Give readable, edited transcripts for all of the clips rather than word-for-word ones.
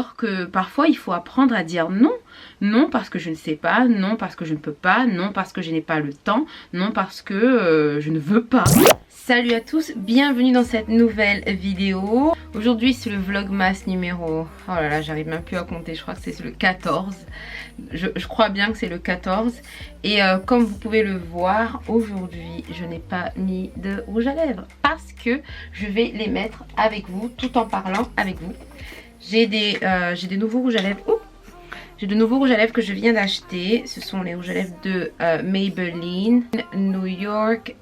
alors que parfois il faut apprendre à dire non. Non parce que je ne sais pas, non parce que je ne peux pas, non parce que je n'ai pas le temps, non parce que je ne veux pas. Salut à tous, bienvenue dans cette nouvelle vidéo. Aujourd'hui c'est le vlogmas numéro... Oh là là, j'arrive même plus à compter, je crois que c'est le 14. Je crois bien que c'est le 14. Et comme vous pouvez le voir, aujourd'hui je n'ai pas mis de rouge à lèvres parce que je vais les mettre avec vous tout en parlant avec vous. J'ai des nouveaux rouges à lèvres. Ouh, j'ai de nouveaux rouges à lèvres que je viens d'acheter. Ce sont les rouges à lèvres de Maybelline New York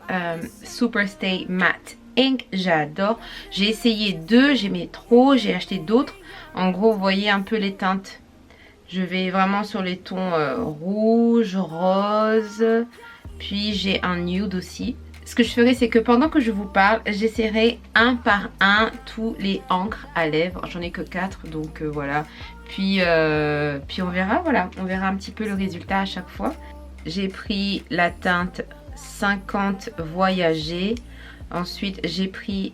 Superstay Matte Ink. J'adore. J'ai essayé deux, j'aimais trop. J'ai acheté d'autres. En gros, vous voyez un peu les teintes. Je vais vraiment sur les tons rouge, rose. Puis j'ai un nude aussi. Ce que je ferai, c'est que pendant que je vous parle, j'essaierai un par un tous les encres à lèvres. J'en ai que 4, donc voilà. Puis on verra, voilà. On verra un petit peu le résultat à chaque fois. J'ai pris la teinte 50 Voyager. Ensuite, j'ai pris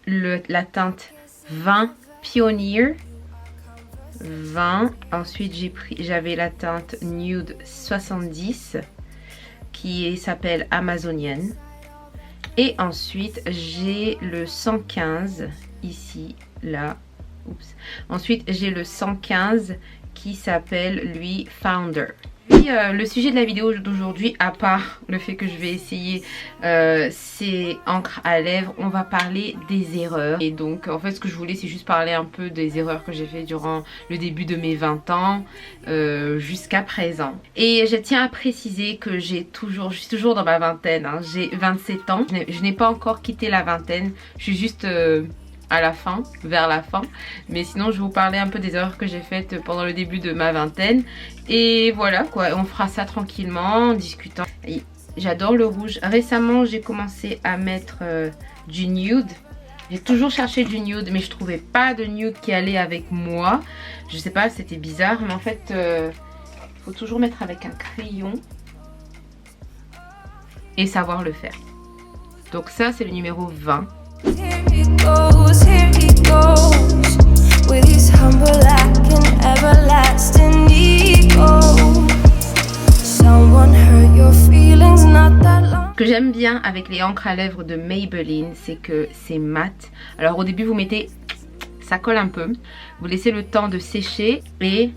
la teinte 20 Pioneer. 20. Ensuite, j'avais la teinte Nude 70 qui s'appelle Amazonienne. Et ensuite, j'ai le 115 ici, là. Oups. Ensuite, j'ai le 115 qui s'appelle, lui, Founder. Puis, le sujet de la vidéo d'aujourd'hui, à part le fait que je vais essayer ces encres à lèvres, on va parler des erreurs. Et donc, en fait, ce que je voulais, c'est juste parler un peu des erreurs que j'ai fait durant le début de mes 20 ans jusqu'à présent. Et je tiens à préciser que je suis toujours dans ma vingtaine, hein. J'ai 27 ans. Je n'ai pas encore quitté la vingtaine. Je suis juste... à la fin, vers la fin, mais sinon je vais vous parler un peu des erreurs que j'ai faites pendant le début de ma vingtaine. Et voilà quoi, on fera ça tranquillement en discutant. J'adore le rouge. Récemment j'ai commencé à mettre du nude. J'ai toujours cherché du nude, mais je trouvais pas de nude qui allait avec moi. Je sais pas, c'était bizarre, mais en fait faut toujours mettre avec un crayon et savoir le faire. Donc ça c'est le numéro 20. Here he goes, with his humble lack and everlasting ego. Someone hurt your feelings not that long. Ce que j'aime bien avec les encres à lèvres de Maybelline, c'est que c'est mat. Alors au début vous mettez, ça colle un peu. Vous laissez le temps de sécher et...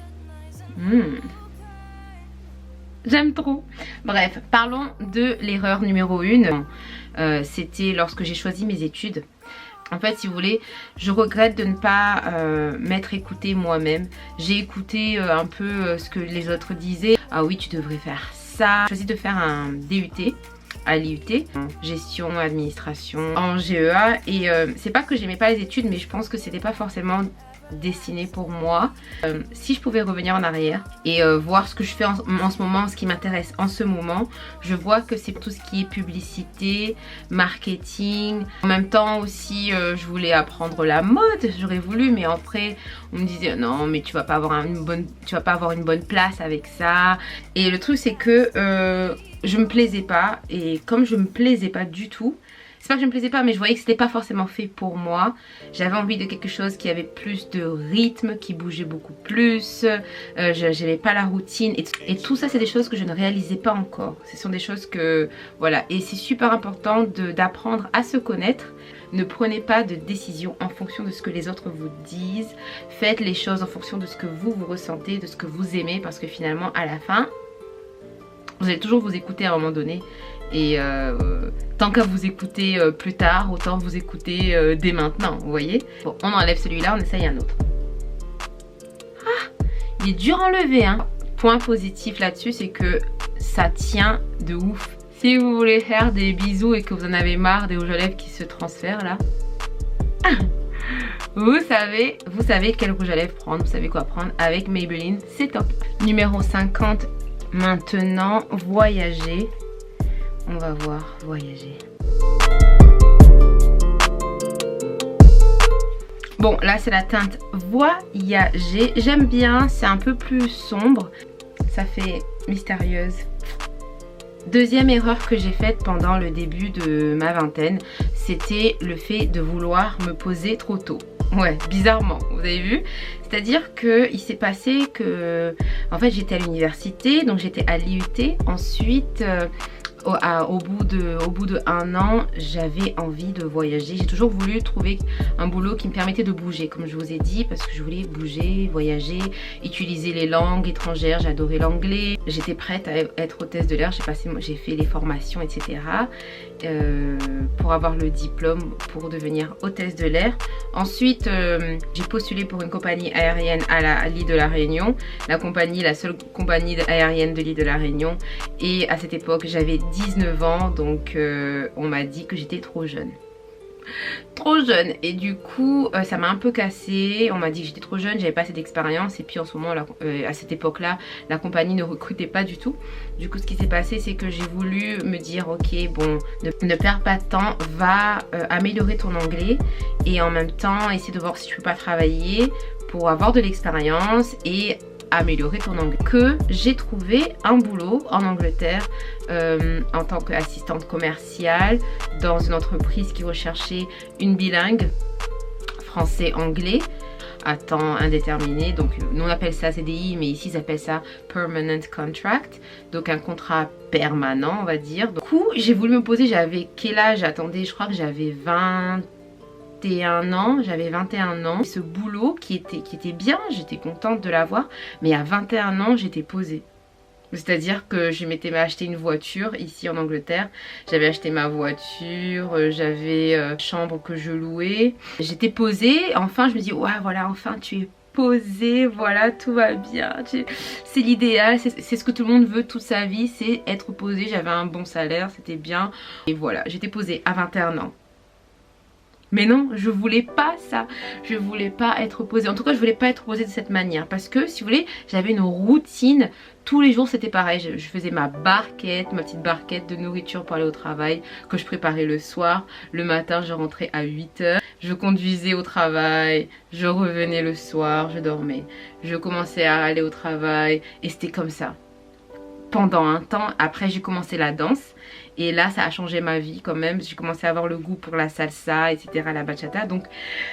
j'aime trop. Bref, parlons de l'erreur numéro 1. C'était lorsque j'ai choisi mes études. En fait, si vous voulez, je regrette de ne pas m'être écoutée moi-même. J'ai écouté un peu ce que les autres disaient. Ah oui, tu devrais faire ça. J'ai choisi de faire un DUT à l'IUT, gestion, administration, en GEA. Et c'est pas que j'aimais pas les études, mais je pense que c'était pas forcément destiné pour moi. Si je pouvais revenir en arrière et voir ce que je fais en ce moment, ce qui m'intéresse en ce moment, je vois que c'est tout ce qui est publicité, marketing. En même temps aussi je voulais apprendre la mode, j'aurais voulu, mais après on me disait non mais tu vas pas avoir une bonne place avec ça. Et le truc c'est que je me plaisais pas, et comme je me plaisais pas du tout, c'est pas que je me plaisais pas, mais je voyais que c'était pas forcément fait pour moi. J'avais envie de quelque chose qui avait plus de rythme, qui bougeait beaucoup plus. J'avais pas la routine. Et tout ça, c'est des choses que je ne réalisais pas encore. Ce sont des choses que... Voilà. Et c'est super important d'apprendre à se connaître. Ne prenez pas de décision en fonction de ce que les autres vous disent. Faites les choses en fonction de ce que vous ressentez, de ce que vous aimez. Parce que finalement, à la fin, vous allez toujours vous écouter à un moment donné. Et tant qu'à vous écouter plus tard, autant vous écouter dès maintenant, vous voyez. Bon, on enlève celui-là, on essaye un autre. Ah, il est dur à enlever, hein. Point positif là-dessus, c'est que ça tient de ouf. Si vous voulez faire des bisous et que vous en avez marre des rouges à lèvres qui se transfèrent là, vous savez quel rouge à lèvres prendre, vous savez quoi prendre avec Maybelline, c'est top. Numéro 50, maintenant, Voyager. On va voir, Voyager. Bon, là c'est la teinte Voyager. J'aime bien, c'est un peu plus sombre. Ça fait mystérieuse. Deuxième erreur que j'ai faite pendant le début de ma vingtaine, c'était le fait de vouloir me poser trop tôt. Ouais, bizarrement, vous avez vu? C'est-à-dire qu'il s'est passé que, en fait, j'étais à l'université, donc j'étais à l'IUT. Ensuite, au bout de 1 an, j'avais envie de voyager. J'ai toujours voulu trouver un boulot qui me permettait de bouger, comme je vous ai dit, parce que je voulais bouger, voyager, utiliser les langues étrangères. J'adorais l'anglais. J'étais prête à être hôtesse de l'air. J'ai fait les formations, etc. Pour avoir le diplôme pour devenir hôtesse de l'air. Ensuite, j'ai postulé pour une compagnie aérienne à l'île de la Réunion. La seule compagnie aérienne de l'île de la Réunion. Et à cette époque, j'avais 19 ans, donc on m'a dit que j'étais trop jeune. Trop jeune, et du coup ça m'a un peu cassé. On m'a dit que j'étais trop jeune, j'avais pas assez d'expérience, et puis en ce moment à cette époque là la compagnie ne recrutait pas du tout. Du coup ce qui s'est passé, c'est que j'ai voulu me dire ok, bon, ne perds pas de temps, va améliorer ton anglais et en même temps essayer de voir si tu peux pas travailler pour avoir de l'expérience et améliorer ton anglais. Que j'ai trouvé un boulot en Angleterre en tant qu'assistante commerciale dans une entreprise qui recherchait une bilingue français-anglais à temps indéterminé. Donc nous on appelle ça CDI, mais ici ils appellent ça Permanent Contract, donc un contrat permanent on va dire. Du coup j'ai voulu me poser, j'avais quel âge? Attendez, je crois que j'avais 21 ans, j'avais 21 ans. Ce boulot qui était bien, j'étais contente de l'avoir, mais à 21 ans j'étais posée. C'est-à-dire que je m'étais acheté une voiture ici en Angleterre. J'avais acheté ma voiture, j'avais une chambre que je louais. J'étais posée, enfin je me dis ouais voilà, enfin tu es posée, voilà tout va bien. C'est l'idéal, c'est ce que tout le monde veut toute sa vie, c'est être posée. J'avais un bon salaire, c'était bien. Et voilà, j'étais posée à 21 ans. Mais non, je voulais pas ça, je voulais pas être posée. En tout cas, je voulais pas être posée de cette manière. Parce que, si vous voulez, j'avais une routine. Tous les jours, c'était pareil. Je faisais ma barquette, ma petite barquette de nourriture pour aller au travail, que je préparais le soir. Le matin, je rentrais à 8 h. Je conduisais au travail, je revenais le soir, je dormais. Je commençais à aller au travail et c'était comme ça. Pendant un temps, après j'ai commencé la danse et là ça a changé ma vie quand même. J'ai commencé à avoir le goût pour la salsa, etc., la bachata, donc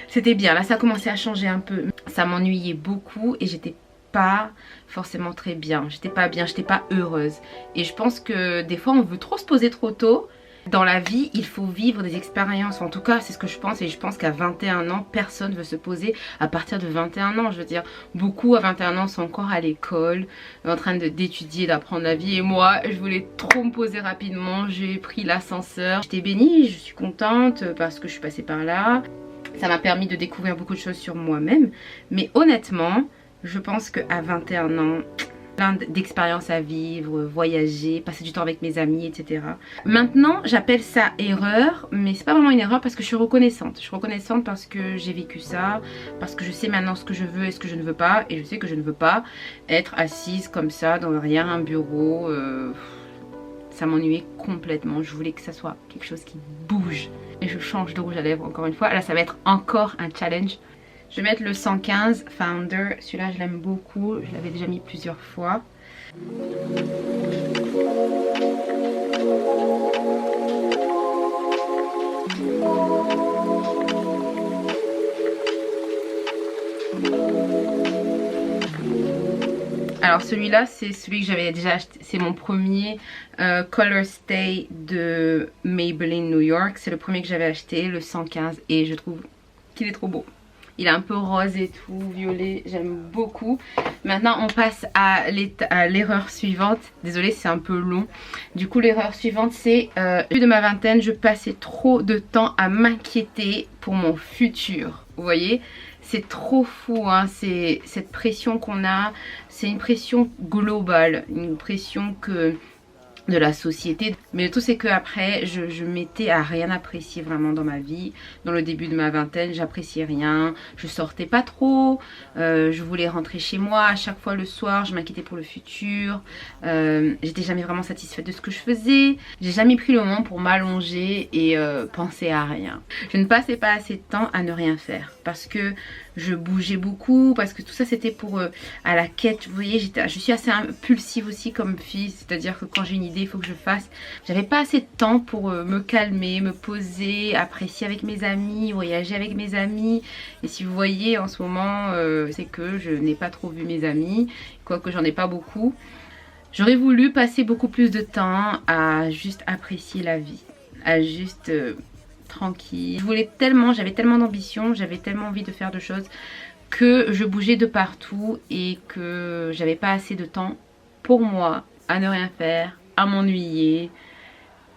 c'était bien. Là ça a commencé à changer un peu. Ça m'ennuyait beaucoup et j'étais pas forcément très bien. J'étais pas bien, j'étais pas heureuse. Et je pense que des fois on veut trop se poser trop tôt. Dans la vie, il faut vivre des expériences. En tout cas, c'est ce que je pense. Et je pense qu'à 21 ans, personne ne veut se poser à partir de 21 ans. Je veux dire, beaucoup à 21 ans sont encore à l'école, en train d'étudier, d'apprendre la vie. Et moi, je voulais trop me poser rapidement. J'ai pris l'ascenseur. J'étais bénie, je suis contente parce que je suis passée par là. Ça m'a permis de découvrir beaucoup de choses sur moi-même. Mais honnêtement, je pense qu'à 21 ans... plein d'expériences à vivre, voyager, passer du temps avec mes amis, etc. Maintenant, j'appelle ça erreur, mais c'est pas vraiment une erreur parce que je suis reconnaissante. Je suis reconnaissante parce que j'ai vécu ça, parce que je sais maintenant ce que je veux et ce que je ne veux pas. Et je sais que je ne veux pas être assise comme ça dans rien, un bureau. Ça m'ennuyait complètement. Je voulais que ça soit quelque chose qui bouge. Et je change de rouge à lèvres encore une fois. Là, ça va être encore un challenge. Je vais mettre le 115 Founder, celui-là je l'aime beaucoup, je l'avais déjà mis plusieurs fois. Alors celui-là c'est celui que j'avais déjà acheté, c'est mon premier Color Stay de Maybelline New York. C'est le premier que j'avais acheté, le 115, et je trouve qu'il est trop beau. Il est un peu rose et tout, violet, j'aime beaucoup. Maintenant on passe à l'erreur suivante. Désolée, c'est un peu long. Du coup l'erreur suivante c'est, depuis de ma vingtaine, je passais trop de temps à m'inquiéter pour mon futur. Vous voyez, c'est trop fou, hein. C'est cette pression qu'on a, c'est une pression globale, une pression de la société. Mais le tout c'est que après je m'étais à rien apprécier vraiment dans ma vie. Dans le début de ma vingtaine, j'appréciais rien, je sortais pas trop, je voulais rentrer chez moi à chaque fois le soir, je m'inquiétais pour le futur, j'étais jamais vraiment satisfaite de ce que je faisais. J'ai jamais pris le moment pour m'allonger et penser à rien. Je ne passais pas assez de temps à ne rien faire parce que je bougeais beaucoup parce que tout ça c'était pour à la quête. Vous voyez, je suis assez impulsive aussi comme fille, c'est-à-dire que quand j'ai une idée il faut que je fasse. J'avais pas assez de temps pour me calmer, me poser, apprécier avec mes amis, voyager avec mes amis. Et si vous voyez en ce moment c'est que je n'ai pas trop vu mes amis, quoique j'en ai pas beaucoup. J'aurais voulu passer beaucoup plus de temps à juste apprécier la vie, à juste tranquille. J'avais tellement d'ambition, j'avais tellement envie de faire de choses que je bougeais de partout et que j'avais pas assez de temps pour moi, à ne rien faire, à m'ennuyer.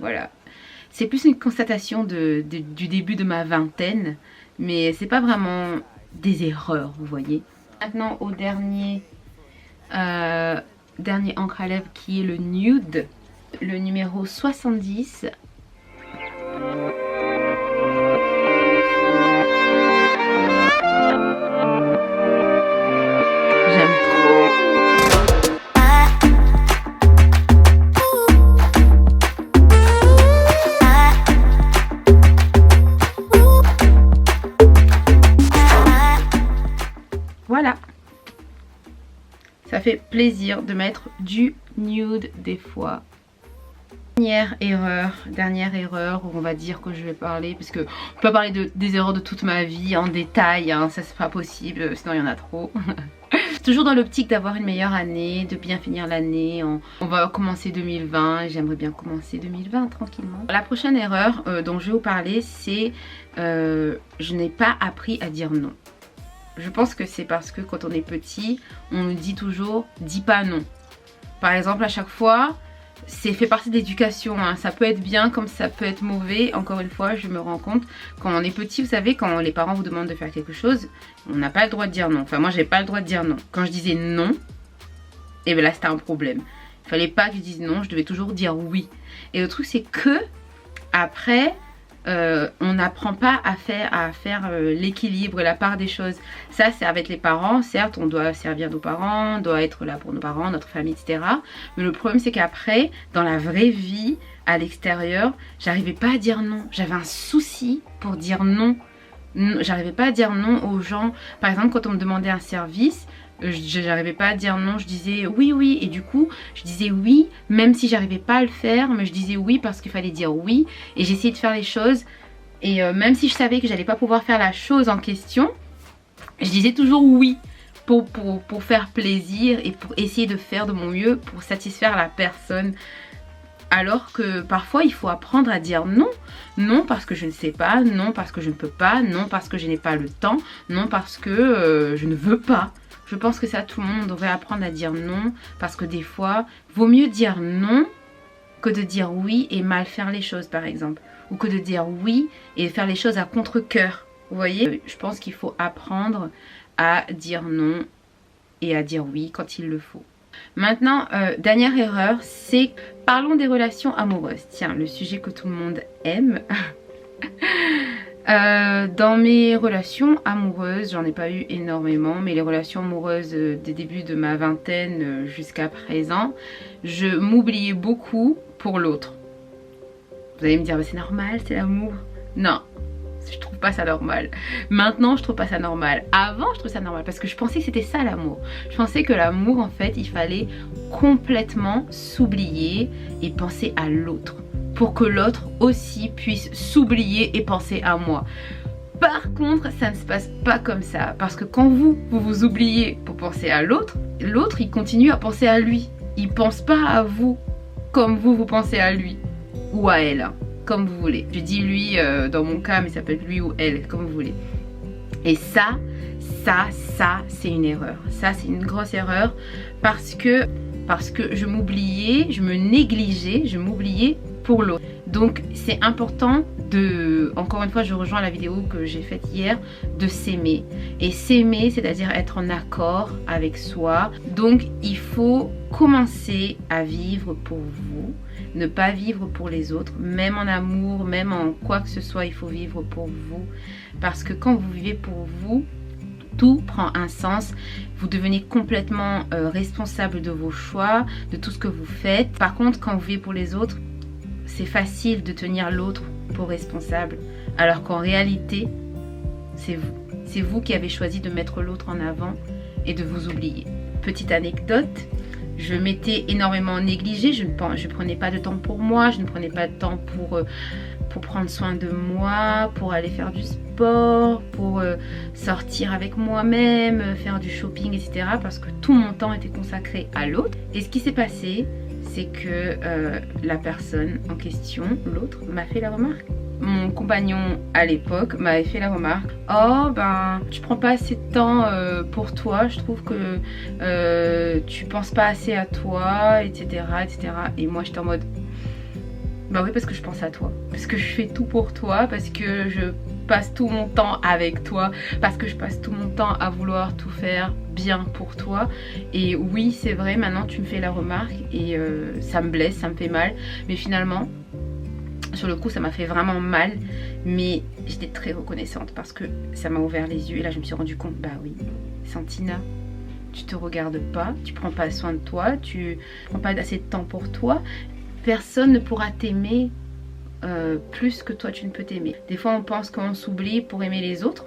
Voilà. C'est plus une constatation du début de ma vingtaine, mais c'est pas vraiment des erreurs, vous voyez. Maintenant au dernier encre à lèvres qui est le nude, le numéro 70. J'aime trop. Voilà. Ça fait plaisir de mettre du nude des fois. Dernière erreur où on va dire que je vais parler, parce que on peut pas parler des erreurs de toute ma vie en détail, hein, ça c'est pas possible, sinon il y en a trop. Toujours dans l'optique d'avoir une meilleure année, de bien finir l'année. On va commencer 2020 et j'aimerais bien commencer 2020 tranquillement. La prochaine erreur dont je vais vous parler, c'est je n'ai pas appris à dire non. Je pense que c'est parce que quand on est petit, on nous dit toujours « dis pas non ». Par exemple, à chaque fois, c'est fait partie de l'éducation. Hein. Ça peut être bien comme ça peut être mauvais. Encore une fois, je me rends compte, quand on est petit, vous savez, quand les parents vous demandent de faire quelque chose, on n'a pas le droit de dire non. Enfin, moi, j'avais pas le droit de dire non. Quand je disais non, et bien là, c'était un problème. Il fallait pas que je dise non, je devais toujours dire oui. Et le truc, c'est que après... on n'apprend pas à faire l'équilibre et la part des choses. Ça c'est avec les parents, certes on doit servir nos parents, on doit être là pour nos parents, notre famille, etc. Mais le problème c'est qu'après, dans la vraie vie, à l'extérieur, j'arrivais pas à dire non. J'avais un souci pour dire non. J'arrivais pas à dire non aux gens. Par exemple quand on me demandait un service, j'arrivais pas à dire non, je disais oui oui, et du coup je disais oui même si j'arrivais pas à le faire, mais je disais oui parce qu'il fallait dire oui, et j'essayais de faire les choses, et même si je savais que j'allais pas pouvoir faire la chose en question, je disais toujours oui pour faire plaisir et pour essayer de faire de mon mieux pour satisfaire la personne. Alors que parfois il faut apprendre à dire non. Non parce que je ne sais pas, non parce que je ne peux pas, non parce que je n'ai pas le temps, non parce que je ne veux pas. Je pense que ça, tout le monde devrait apprendre à dire non, parce que des fois, vaut mieux dire non que de dire oui et mal faire les choses, par exemple. Ou que de dire oui et faire les choses à contre-cœur. Vous voyez, je pense qu'il faut apprendre à dire non et à dire oui quand il le faut. Maintenant, dernière erreur, c'est parlons des relations amoureuses. Tiens, le sujet que tout le monde aime. Dans mes relations amoureuses, j'en ai pas eu énormément, mais les relations amoureuses des débuts de ma vingtaine jusqu'à présent, je m'oubliais beaucoup pour l'autre. Vous allez me dire, bah, c'est normal, c'est l'amour. Non, je trouve pas ça normal. Maintenant, je trouve pas ça normal. Avant, je trouve ça normal parce que je pensais que c'était ça l'amour. Je pensais que l'amour, en fait, il fallait complètement s'oublier et penser à l'autre, pour que l'autre aussi puisse s'oublier et penser à moi. Par contre, ça ne se passe pas comme ça. Parce que quand vous vous oubliez pour penser à l'autre, l'autre il continue à penser à lui. Il pense pas à vous comme vous pensez à lui. Ou à elle, hein, comme vous voulez. Je dis lui dans mon cas, mais ça peut être lui ou elle, comme vous voulez. Et ça c'est une erreur. Ça c'est une grosse erreur parce que je m'oubliais, je me négligeais, je m'oubliais pour l'autre. Donc c'est important de, encore une fois je rejoins la vidéo que j'ai faite hier, de s'aimer. Et s'aimer, c'est-à-dire être en accord avec soi. Donc il faut commencer à vivre pour vous, ne pas vivre pour les autres. Même en amour, même en quoi que ce soit, il faut vivre pour vous. Parce que quand vous vivez pour vous, tout prend un sens. Vous devenez complètement responsable de vos choix, de tout ce que vous faites. Par contre, quand vous vivez pour les autres, c'est facile de tenir l'autre pour responsable, alors qu'en réalité, c'est vous. C'est vous qui avez choisi de mettre l'autre en avant et de vous oublier. Petite anecdote, je m'étais énormément négligée, je ne prenais pas de temps pour moi, je ne prenais pas de temps pour prendre soin de moi, pour aller faire du sport, pour sortir avec moi-même, faire du shopping, etc. Parce que tout mon temps était consacré à l'autre. Et ce qui s'est passé, c'est que la personne en question, l'autre, m'a fait la remarque. Mon compagnon à l'époque m'avait fait la remarque: oh ben tu prends pas assez de temps pour toi, je trouve que tu penses pas assez à toi, etc. Et moi j'étais en mode: bah oui, parce que je pense à toi, parce que je fais tout pour toi, parce que je passe tout mon temps avec toi, parce que je passe tout mon temps à vouloir tout faire bien pour toi. Et oui, c'est vrai, maintenant tu me fais la remarque et ça me blesse, ça me fait mal, mais finalement sur le coup ça m'a fait vraiment mal, mais j'étais très reconnaissante parce que ça m'a ouvert les yeux et là je me suis rendu compte: bah oui Santina, tu te regardes pas, tu prends pas soin de toi, tu prends pas assez de temps pour toi. Personne ne pourra t'aimer plus que toi tu ne peux t'aimer. Des fois on pense qu'on s'oublie pour aimer les autres,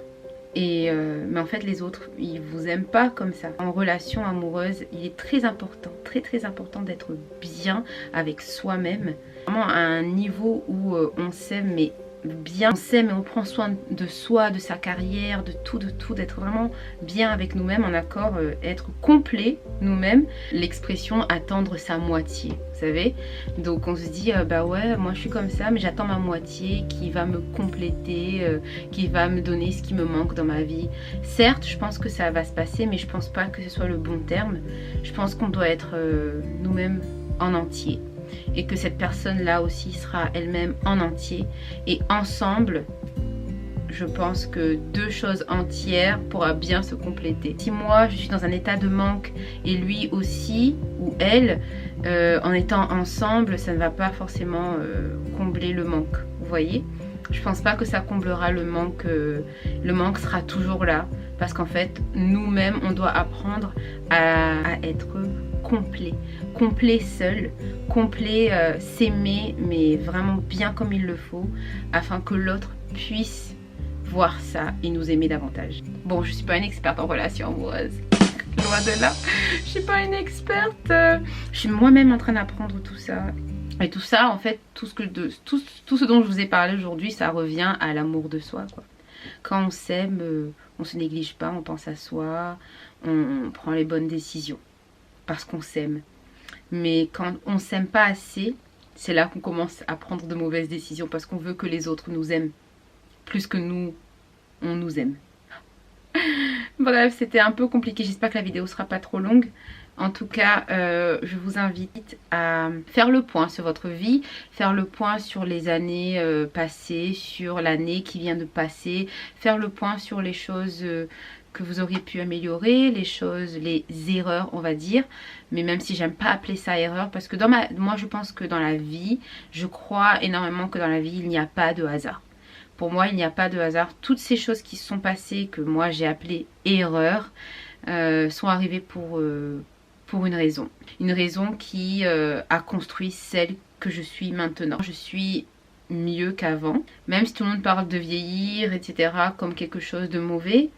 mais en fait les autres ils vous aiment pas comme ça. En relation amoureuse il est très important, très important d'être bien avec soi-même, vraiment à un niveau où on s'aime mais bien, on s'aime et on prend soin de soi, de sa carrière, de tout, d'être vraiment bien avec nous-mêmes, en accord, être complet nous-mêmes. L'expression attendre sa moitié, vous savez, donc on se dit bah ouais moi je suis comme ça mais j'attends ma moitié qui va me compléter, qui va me donner ce qui me manque dans ma vie. Certes je pense que ça va se passer mais je pense pas que ce soit le bon terme. Je pense qu'on doit être nous-mêmes en entier et que cette personne là aussi sera elle-même en entier, et ensemble je pense que deux choses entières pourra bien se compléter. Si moi je suis dans un état de manque et lui aussi ou elle, en étant ensemble ça ne va pas forcément combler le manque, vous voyez. Je pense pas que ça comblera le manque sera toujours là parce qu'en fait nous-mêmes on doit apprendre à être complet seul, complet, s'aimer mais vraiment bien comme il le faut afin que l'autre puisse voir ça et nous aimer davantage. Bon, je suis pas une experte en relations amoureuses, loin de là, je suis pas une experte, je suis moi-même en train d'apprendre tout ça. Et tout ça en fait, tout ce dont je vous ai parlé aujourd'hui, ça revient à l'amour de soi quoi. Quand on s'aime, on se néglige pas, on pense à soi, on prend les bonnes décisions parce qu'on s'aime. Mais quand on s'aime pas assez, c'est là qu'on commence à prendre de mauvaises décisions parce qu'on veut que les autres nous aiment plus que nous, on nous aime. Bref, c'était un peu compliqué, j'espère que la vidéo sera pas trop longue. En tout cas, je vous invite à faire le point sur votre vie, faire le point sur les années passées, sur l'année qui vient de passer, faire le point sur les choses que vous auriez pu améliorer, les erreurs on va dire, mais même si j'aime pas appeler ça erreur parce que moi je pense que dans la vie, je crois énormément que dans la vie il n'y a pas de hasard. Pour moi il n'y a pas de hasard, toutes ces choses qui se sont passées que moi j'ai appelées erreurs sont arrivées pour une raison qui a construit celle que je suis maintenant. Je suis mieux qu'avant, même si tout le monde parle de vieillir etc comme quelque chose de mauvais.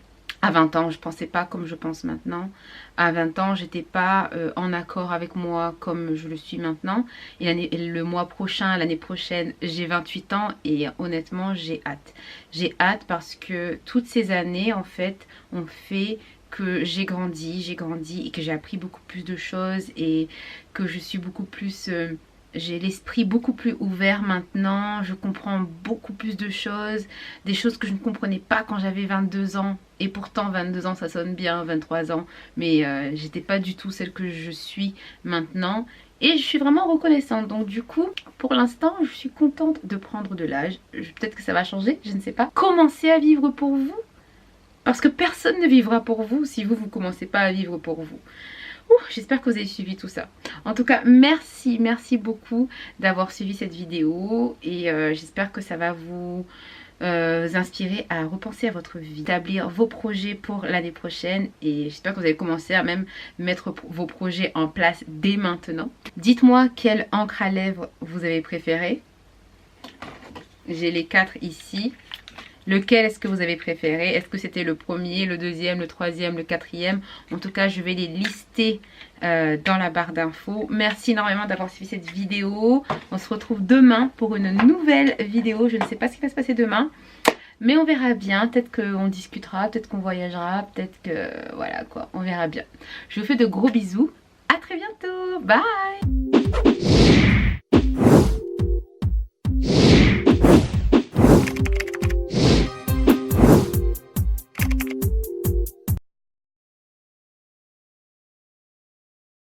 À 20 ans, je pensais pas comme je pense maintenant. À 20 ans, j'étais pas en accord avec moi comme je le suis maintenant. Et le mois prochain, l'année prochaine, j'ai 28 ans et honnêtement, j'ai hâte. J'ai hâte parce que toutes ces années, en fait, ont fait que j'ai grandi et que j'ai appris beaucoup plus de choses et que je suis beaucoup plus... j'ai l'esprit beaucoup plus ouvert maintenant, je comprends beaucoup plus de choses, des choses que je ne comprenais pas quand j'avais 22 ans. Et pourtant 22 ans ça sonne bien, 23 ans, mais j'étais pas du tout celle que je suis maintenant. Et je suis vraiment reconnaissante, donc du coup, pour l'instant, je suis contente de prendre de l'âge. Peut-être que ça va changer, je ne sais pas. Commencez à vivre pour vous, parce que personne ne vivra pour vous si vous ne commencez pas à vivre pour vous. J'espère que vous avez suivi tout ça. En tout cas, merci beaucoup d'avoir suivi cette vidéo et j'espère que ça va vous inspirer à repenser à votre vie, établir vos projets pour l'année prochaine et j'espère que vous allez commencer à même mettre vos projets en place dès maintenant. Dites-moi quelle encre à lèvres vous avez préférée. J'ai les 4 ici. Lequel est-ce que vous avez préféré? Est-ce que c'était le premier, le deuxième, le troisième, le quatrième? En tout cas, je vais les lister dans la barre d'infos. Merci énormément d'avoir suivi cette vidéo. On se retrouve demain pour une nouvelle vidéo. Je ne sais pas ce qui va se passer demain, mais on verra bien. Peut-être qu'on discutera, peut-être qu'on voyagera, peut-être que... voilà quoi, on verra bien. Je vous fais de gros bisous. À très bientôt. Bye!